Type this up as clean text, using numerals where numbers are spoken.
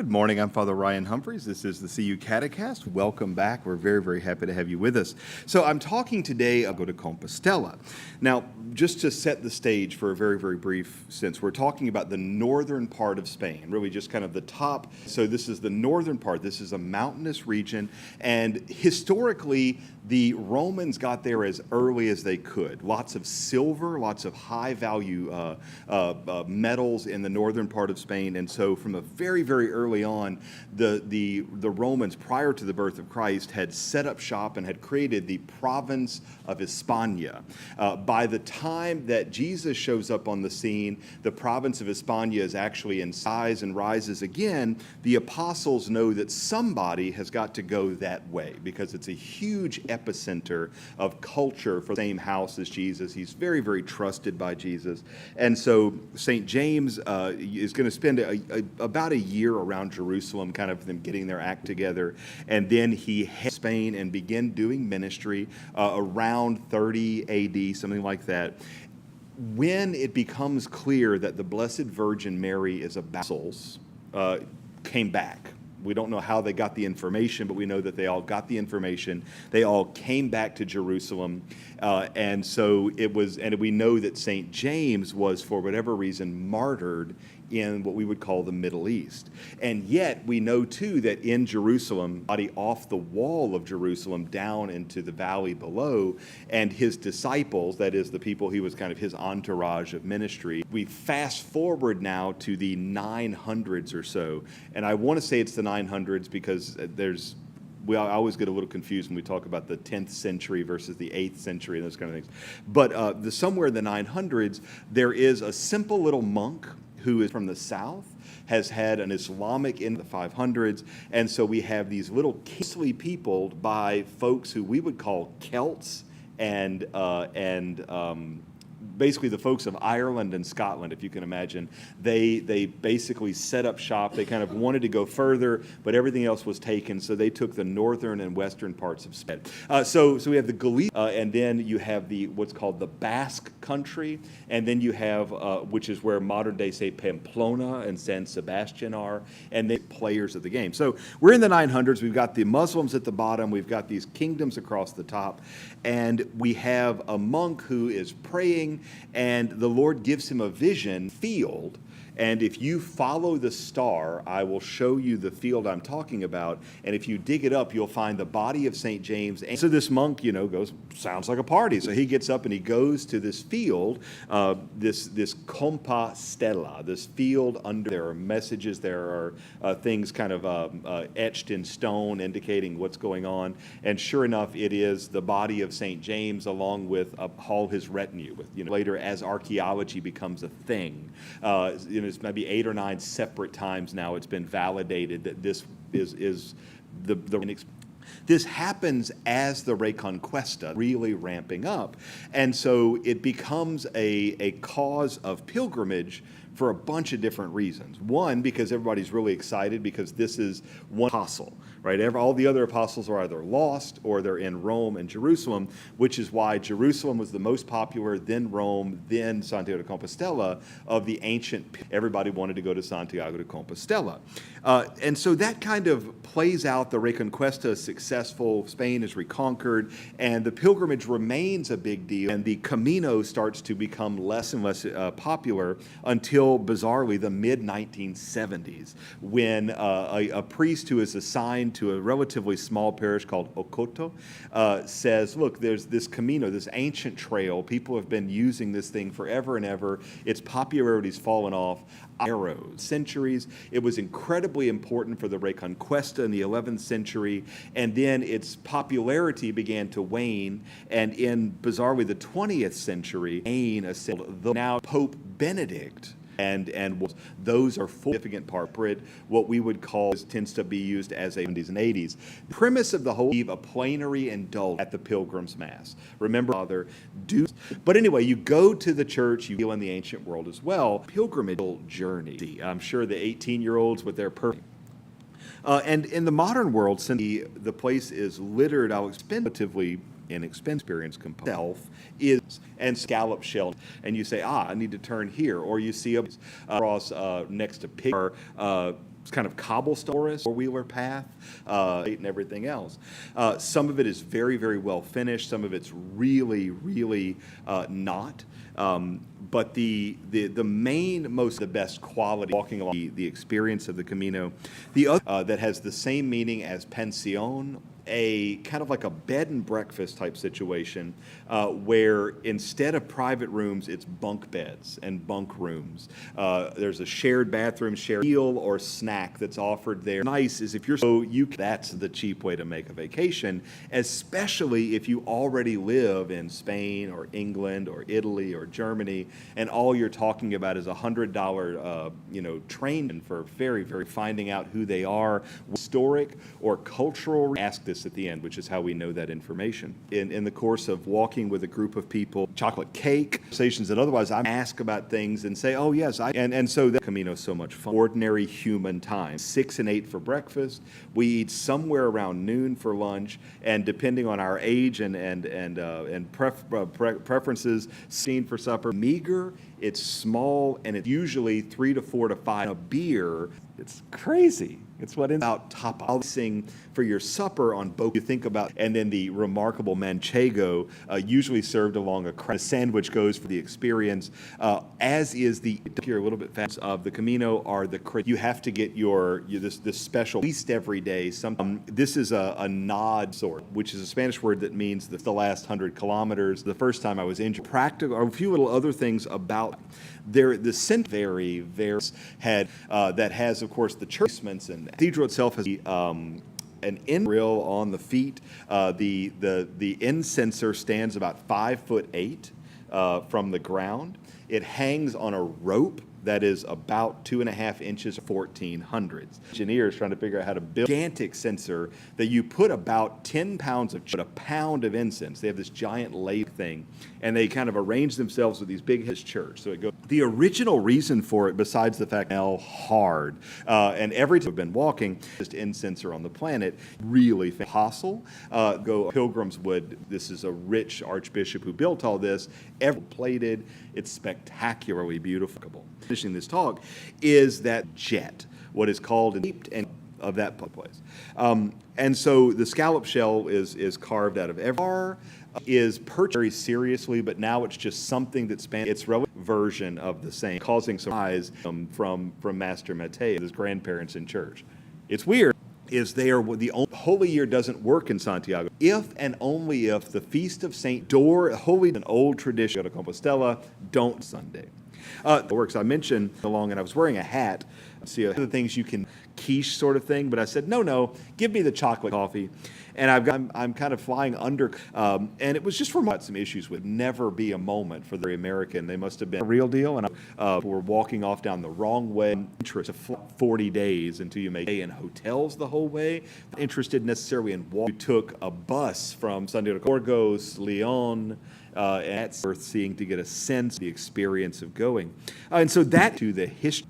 Good morning. I'm Father Ryan Humphries. This is the CU Catecast. Welcome back. We're very, very happy to have you with us. So I'm talking today about to Compostela. Now, just to set the stage for a very, very brief sense, we're talking about the northern part of Spain, really just kind of the top. So this is the northern part. This is a mountainous region, and historically, the Romans got there as early as they could. Lots of silver, lots of high-value metals in the northern part of Spain, and so from a very, very early on, the Romans, prior to the birth of Christ, had set up shop and had created the province of Hispania. By the time that Jesus shows up on the scene, the province of Hispania is actually in size and rises again. The apostles know that somebody has got to go that way because it's a huge epicenter of culture for the same house as Jesus. He's very, very trusted by Jesus. And so St. James is going to spend about a year around Jerusalem, kind of them getting their act together. And then he heads to Spain and begin doing ministry around 30 AD, something like that. When it becomes clear that the Blessed Virgin Mary is a apostles came back. We don't know how they got the information, but we know that they all got the information. They all came back to Jerusalem. And so it was, and we know that St. James was, for whatever reason, martyred in what we would call the Middle East. And yet we know too that in Jerusalem, body off the wall of Jerusalem down into the valley below, and his disciples, that is the people, he was kind of his entourage of ministry. We fast forward now to the 900s or so. And I want to say it's the 900s because I always get a little confused when we talk about the 10th century versus the 8th century and those kind of things. But somewhere in the 900s, there is a simple little monk who is from the south, has had an Islamic in the 500s, and so we have these little castily peopled by folks who we would call Celts and basically the folks of Ireland and Scotland, if you can imagine. They basically set up shop. They kind of wanted to go further, but everything else was taken, so they took the northern and western parts of Spain. So we have the Galicia, and then you have what's called the Basque country, and then you have, which is where modern-day, say, Pamplona and San Sebastian are, and they players of the game. So we're in the 900s. We've got the Muslims at the bottom. We've got these kingdoms across the top, and we have a monk who is praying, and the Lord gives him a vision field, and if you follow the star, I will show you the field I'm talking about, and if you dig it up, you'll find the body of St. James. And so this monk, goes, sounds like a party. So he gets up and he goes to this field, this Compostela, this field under. There are messages, there are things kind of etched in stone indicating what's going on, and sure enough, it is the body of St. James along with all his retinue. With later, as archaeology becomes a thing, it's maybe 8 or 9 separate times now it's been validated that this is the this happens as the Reconquista really ramping up, and so it becomes a cause of pilgrimage for a bunch of different reasons. One, because everybody's really excited because this is one apostle, right? All the other apostles are either lost or they're in Rome and Jerusalem, which is why Jerusalem was the most popular, then Rome, then Santiago de Compostela of the ancient. Everybody wanted to go to Santiago de Compostela. And so that kind of plays out. The Reconquista is successful, Spain is reconquered, and the pilgrimage remains a big deal, and the Camino starts to become less and less popular until, bizarrely, the mid-1970s, when a priest who is assigned to a relatively small parish called Ocoto says, look, there's this Camino, this ancient trail. People have been using this thing forever and ever. Its popularity's fallen off. Arrows, centuries. It was incredibly important for the Reconquista in the 11th century, and then its popularity began to wane, and in, bizarrely, the 20th century, now Pope Benedict and those are significant part. What we would call tends to be used as a 70s and 80s. The premise of the whole a plenary indulgence at the Pilgrim's Mass. Remember, Father, but anyway, you go to the church, you feel in the ancient world as well. Pilgrimage journey. I'm sure the 18-year-olds with their perfect. And in the modern world, since the place is littered, I'll expensively experience component is and scallop shell, and you say, I need to turn here, or you see a cross next to pig, or kind of cobblestone four-wheeler path and everything else. Some of it is very, very well finished. Some of it's really, really not. But the the best quality walking along the experience of the Camino, the other that has the same meaning as pension, a kind of like a bed and breakfast type situation where instead of private rooms, it's bunk beds and bunk rooms. There's a shared bathroom, shared meal or snack that's offered there. Nice is if that's the cheap way to make a vacation, especially if you already live in Spain or England or Italy or Germany, and all you're talking about is $100 train for very, very finding out who they are, historic or cultural. Ask this at the end, which is how we know that information. In the course of walking with a group of people, chocolate cake, conversations that otherwise I ask about things and say, oh yes, and so the Camino is so much fun. Ordinary human time. 6 and 8 for breakfast. We eat somewhere around noon for lunch, and depending on our age and preferences, seen for supper. Meager, it's small, and it's usually 3 to 4 to 5. A beer, it's crazy. It's what about topping for your supper on both. You think about, and then the remarkable manchego, usually served along a sandwich, goes for the experience. As is here a little bit fast of the Camino are you have to get this special at least every day. This is a nod sort, which is a Spanish word that means the last 100 kilometers. The first time I was injured, practical, a few little other things about there. The very, very had that has of course the churchments, and the cathedral itself has an grill on the feet. The incenser stands about 5'8" from the ground. It hangs on a rope that is about 2.5 inches, 1400s. Engineers trying to figure out how to build a gigantic censer that you put about 10 pounds of, a pound of incense. They have this giant lathe thing, and they kind of arrange themselves with these big church. So it goes. The original reason for it, besides the fact now hard, and every time I've been walking, just incenser on the planet, really apostle, pilgrims would. This is a rich archbishop who built all this. Plated, it's spectacularly beautiful. Finishing this talk is that jet, what is called and of that place, and so the scallop shell is carved out of every is perched very seriously, but now it's just something that's its relative version of the same, causing some eyes from Master Mattei, his grandparents in church. It's weird. Is there the Holy Year doesn't work in Santiago if and only if the Feast of St. Holy, an old tradition of Compostela, don't Sunday. It works. I mentioned along, and I was wearing a hat. See, the things you can quiche sort of thing, but I said no, give me the chocolate coffee, and I'm kind of flying under, and it was just from some issues with never be a moment for the American. They must have been a real deal, and we're walking off down the wrong way. Interest of 40 days until you make stay in hotels the whole way. Not interested necessarily in walk. You took a bus from Santiago to Burgos, Leon. And that's worth seeing to get a sense of the experience of going. And so that to the history